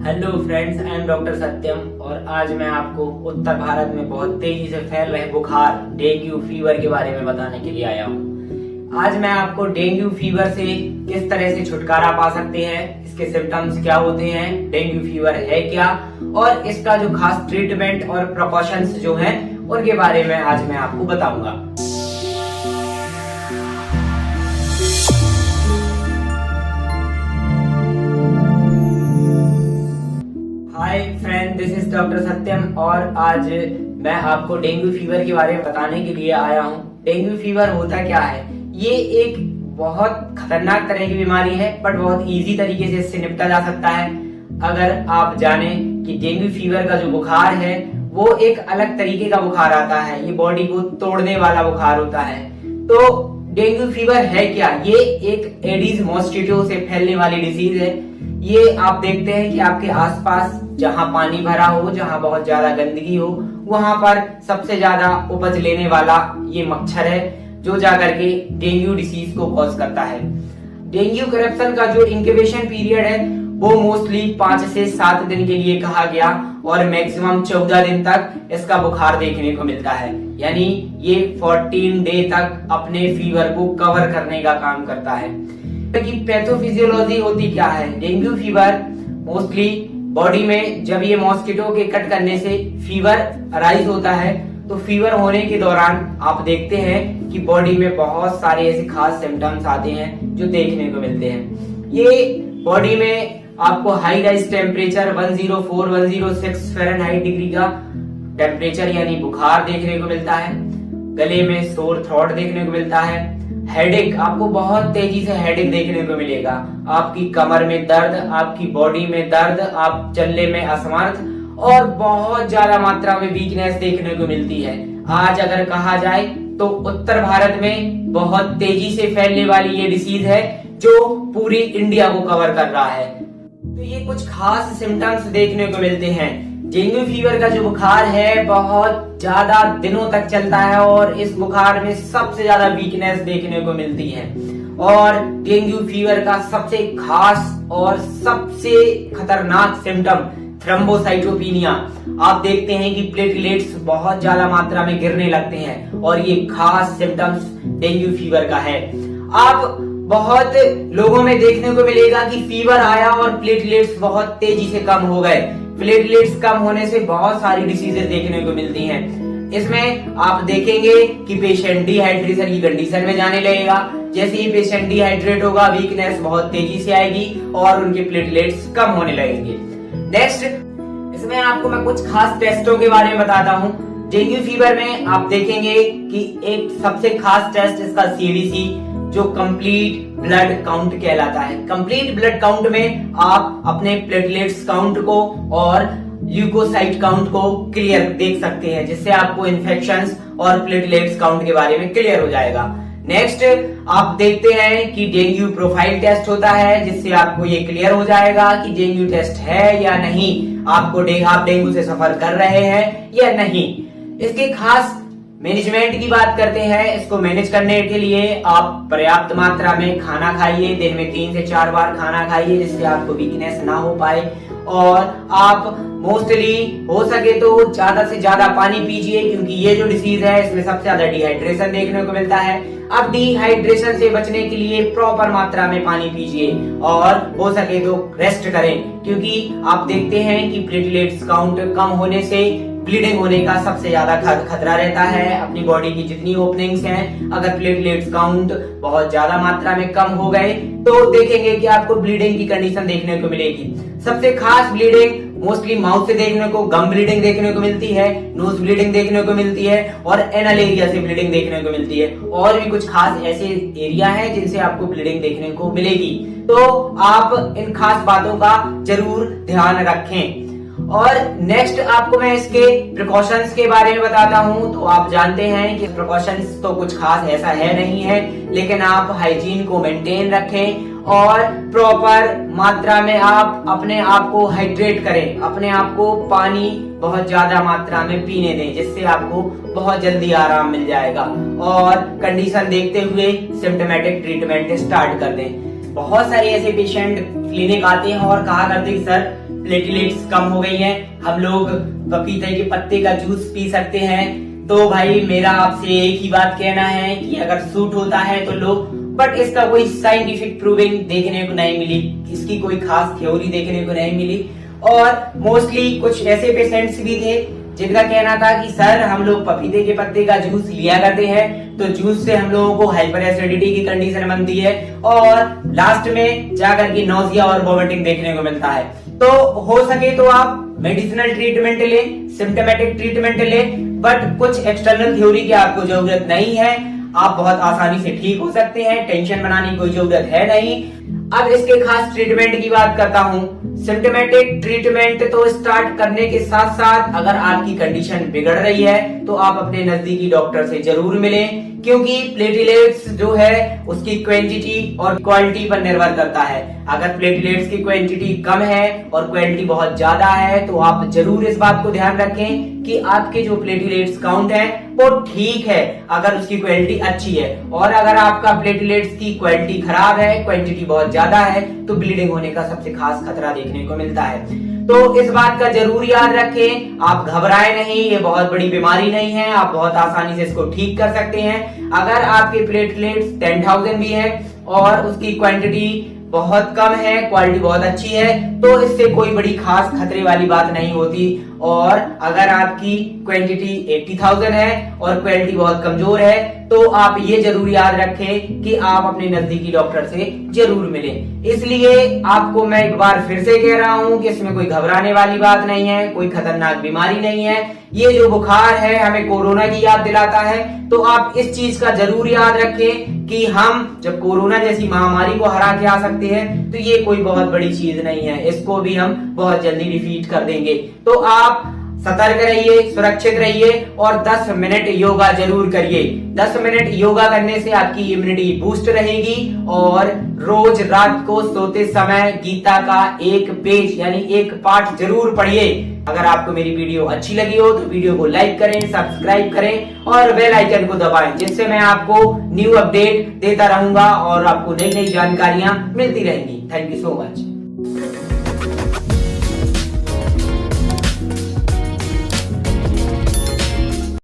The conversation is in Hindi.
Hello friends, I am doctor Satyam और आज मैं आपको उत्तर भारत में बहुत तेजी से फैल रहे बुखार डेंगू फीवर के बारे में बताने के लिए आया हूँ। आज मैं आपको डेंगू फीवर से किस तरह से छुटकारा पा सकते हैं, इसके सिम्टम्स क्या होते हैं, डेंगू फीवर है क्या और इसका जो खास ट्रीटमेंट और प्रिकॉशंस जो हैं उनके बारे में आज मैं आपको बताऊंगा। Hi friend, this is doctor Satyam और आज मैं आपको डेंगू फीवर के बारे में बताने के लिए आया हूँ। डेंगू फीवर होता क्या है? ये एक बहुत खतरनाक तरह की बीमारी है, बट बहुत इजी तरीके से इससे निपटा जा सकता है। अगर आप जाने कि डेंगू फीवर का जो बुखार है वो एक अलग तरीके का बुखार आता है, ये बॉडी को तोड़ने वाला बुखार होता है। तो डेंगू फीवर है क्या? ये एक एडिस मॉस्किटो से फैलने वाली डिजीज है। ये आप देखते हैं कि आपके आसपास जहां पानी भरा हो, जहां बहुत ज्यादा गंदगी हो, वहां पर सबसे ज्यादा उपज लेने वाला ये मच्छर है जो जाकर के डेंगू डिसीज को कॉज करता है। डेंगू करप्शन का जो इंक्यूबेशन पीरियड है वो मोस्टली 5 से 7 दिन के लिए कहा गया और मैक्सिमम 14 दिन तक इसका बुखार देखने को मिलता है। यानी ये 14 डे तक अपने फीवर को कवर करने का काम करता है। कि पैथोफिजियोलॉजी होती क्या है? डेंगू फीवर मोस्टली बॉडी में जब ये मॉस्किटो के कट करने से फीवर अराइज होता है, तो फीवर होने के दौरान आप देखते हैं कि बॉडी में बहुत सारे ऐसे खास सिम्टम्स आते हैं जो देखने को मिलते हैं। ये बॉडी में आपको high rise temperature 104-106 Fahrenheit degree का टेम्परेचर यानी बुखार देखने को मिलता है। गले में सोर थ्रोट देखने को मिलता है। हेडेक, आपको बहुत तेजी से हेडेक देखने को मिलेगा। आपकी कमर में दर्द, आपकी बॉडी में दर्द, आप चलने में असमर्थ और बहुत ज्यादा मात्रा में वीकनेस देखने को मिलती है। आज अगर कहा जाए तो उत्तर भारत में बहुत तेजी से फैलने वाली ये डिसीज है जो पूरी इंडिया को कवर कर रहा है। तो ये कुछ खास सिम्टम्स देखने को मिलते हैं। डेंगू फीवर का जो बुखार है बहुत ज्यादा दिनों तक चलता है और इस बुखार में सबसे ज्यादा वीकनेस देखने को मिलती है। और डेंगू फीवर का सबसे खास और सबसे खतरनाक सिम्टम थ्रोम्बोसाइटोपिनिया। आप देखते हैं कि प्लेटलेट्स बहुत ज्यादा मात्रा में गिरने लगते हैं और ये खास सिम्टम्स डेंगू फीवर का है। आप बहुत लोगों में देखने को मिलेगा कि फीवर आया और प्लेटलेट्स बहुत तेजी से कम हो गए। प्लेटलेट्स कम होने से बहुत सारी डिसीजेस देखने को मिलती हैं। इसमें आप देखेंगे कि पेशेंट डिहाइड्रेशन की कंडीशन में जाने लगेगा। जैसे ही पेशेंट डिहाइड्रेट होगा, वीकनेस बहुत तेजी से आएगी और उनके प्लेटलेट्स कम होने लगेंगे। नेक्स्ट, इसमें आपको मैं कुछ खास टेस्टों के बारे में बताता हूँ। डेंगू फीवर में आप देखेंगे कि एक सबसे खास टेस्ट इसका सीबीसी जो कंप्लीट ब्लड काउंट कहलाता है। कंप्लीट ब्लड काउंट में आप अपने प्लेटलेट्स काउंट को और ल्यूकोसाइट काउंट को क्लियर देख सकते हैं, जिससे आपको इन्फेक्शंस और प्लेटलेट्स काउंट के बारे में क्लियर हो जाएगा। नेक्स्ट, आप देखते हैं कि डेंगू प्रोफाइल टेस्ट होता है, जिससे आपको ये क्लियर हो जाएगा कि डेंगू टेस्ट है या नहीं, आप डेंगू से सफर कर रहे हैं या नहीं। इसके खास मैनेजमेंट की बात करते हैं। इसको मैनेज करने के लिए आप पर्याप्त मात्रा में खाना खाइए, दिन में 3 से 4 बार खाना खाइए, जिससे आपको वीकनेस ना हो पाए। और आप मोस्टली हो सके तो ज्यादा से ज्यादा पानी पीजिए, क्योंकि ये जो डिसीज है इसमें सबसे ज्यादा डिहाइड्रेशन देखने को मिलता है। अब डिहाइड्रेशन से बचने के लिए प्रॉपर मात्रा में पानी पीजिए और हो सके तो रेस्ट करें, क्योंकि आप देखते हैं कि प्लेटलेट्स काउंट कम होने से ब्लीडिंग होने का सबसे ज्यादा खतरा रहता है। अपनी बॉडी की जितनी ओपनिंग्स हैं, अगर प्लेटलेट्स काउंट बहुत ज्यादा मात्रा में कम हो गए तो देखेंगे कि आपको ब्लीडिंग की कंडीशन देखने को मिलेगी। सबसे खास ब्लीडिंग मोस्टली माउथ से देखने को, गम ब्लीडिंग देखने को मिलती है, नोज ब्लीडिंग देखने को मिलती है और एनल एरिया से ब्लीडिंग देखने को मिलती है। और भी कुछ खास ऐसे एरिया हैं जिनसे आपको ब्लीडिंग देखने को मिलेगी। तो आप इन खास बातों का जरूर ध्यान रखें। और नेक्स्ट आपको मैं इसके प्रिकॉशंस के बारे में बताता हूं। तो आप जानते हैं कि प्रिकॉशंस तो कुछ खास ऐसा है नहीं है, लेकिन आप हाइजीन को मेंटेन रखें और प्रॉपर मात्रा में आप अपने आप को हाइड्रेट करें, अपने आप को पानी बहुत ज्यादा मात्रा में पीने दें, जिससे आपको बहुत जल्दी आराम मिल जाएगा। और कंडीशन देखते हुए सिम्टोमेटिक ट्रीटमेंट स्टार्ट कर दें। बहुत सारे ऐसे पेशेंट क्लिनिक आते हैं और कहा करते हैं सर प्लेटलेट्स कम हो गई हैं, हम लोग पपीते के पत्ते का जूस पी सकते हैं। तो भाई मेरा आपसे एक ही बात कहना है कि अगर सूट होता है तो लो, बट इसका कोई साइंटिफिक प्रूविंग देखने को नहीं मिली, इसकी कोई खास थ्योरी देखने को नहीं मिली। और मोस्टली कुछ ऐसे पेशेंट्स भी थे जिनका कहना था कि सर हम लोग पपीते के पत्ते का जूस लिया करते हैं तो जूस से हम लोगों को हाइपर एसिडिटी की कंडीशन बनती है और लास्ट में जाकर के नोजिया और वोमिटिंग देखने को मिलता है। तो हो सके तो आप मेडिसिनल ट्रीटमेंट ले, सिम्टोमेटिक ट्रीटमेंट ले, बट कुछ एक्सटर्नल थ्योरी की आपको जरूरत नहीं है। आप बहुत आसानी से ठीक हो सकते हैं, टेंशन बनाने की कोई जरूरत है नहीं। अब इसके खास ट्रीटमेंट की बात करता हूँ। सिम्टोमेटिक ट्रीटमेंट तो स्टार्ट करने के साथ साथ अगर आपकी कंडीशन बिगड़ रही है तो आप अपने नजदीकी डॉक्टर से जरूर मिलें, क्योंकि प्लेटलेट्स जो है उसकी क्वांटिटी और क्वालिटी पर निर्भर करता है। अगर प्लेटलेट्स की क्वांटिटी कम है और क्वालिटी बहुत ज्यादा है तो आप जरूर इस बात को ध्यान रखें कि आपके जो प्लेटलेट्स काउंट है वो ठीक है अगर उसकी क्वालिटी अच्छी है। और अगर आपका प्लेटलेट्स की क्वालिटी खराब है, क्वांटिटी बहुत ज्यादा है, तो ब्लीडिंग होने का सबसे खास खतरा देखने को मिलता है। तो इस बात का जरूर याद रखें, आप घबराएं नहीं, ये बहुत बड़ी बीमारी नहीं है, आप बहुत आसानी से इसको ठीक कर सकते हैं। अगर आपके प्लेटलेट्स 10,000 भी है और उसकी क्वांटिटी बहुत कम है, क्वालिटी बहुत अच्छी है, तो इससे कोई बड़ी खास खतरे वाली बात नहीं होती। और अगर आपकी क्वांटिटी 80,000 है और क्वालिटी बहुत कमजोर है तो आप ये जरूर याद रखें कि आप अपने नजदीकी डॉक्टर से जरूर मिलें। इसलिए आपको मैं एक बार फिर से कह रहा हूं कि इसमें कोई घबराने वाली बात नहीं है, कोई खतरनाक बीमारी नहीं है। ये जो बुखार है हमें कोरोना की याद दिलाता है, तो आप इस चीज का जरूर याद रखें कि हम जब कोरोना जैसी महामारी को हरा के आ सकते हैं तो ये कोई बहुत बड़ी चीज नहीं है, इसको भी हम बहुत जल्दी डिफीट कर देंगे। तो आप सतर्क रहिए, सुरक्षित रहिए और 10 मिनट योगा जरूर करिए। 10 मिनट योगा करने से आपकी इम्यूनिटी बूस्ट रहेगी। और रोज रात को सोते समय गीता का एक पेज यानी एक पाठ जरूर पढ़िए। अगर आपको मेरी वीडियो अच्छी लगी हो तो वीडियो को लाइक करें, सब्सक्राइब करें और बेल आइकन को दबाएं, जिससे मैं आपको न्यू अपडेट देता रहूंगा और आपको नई नई जानकारियां मिलती रहेंगी। Thank you so much.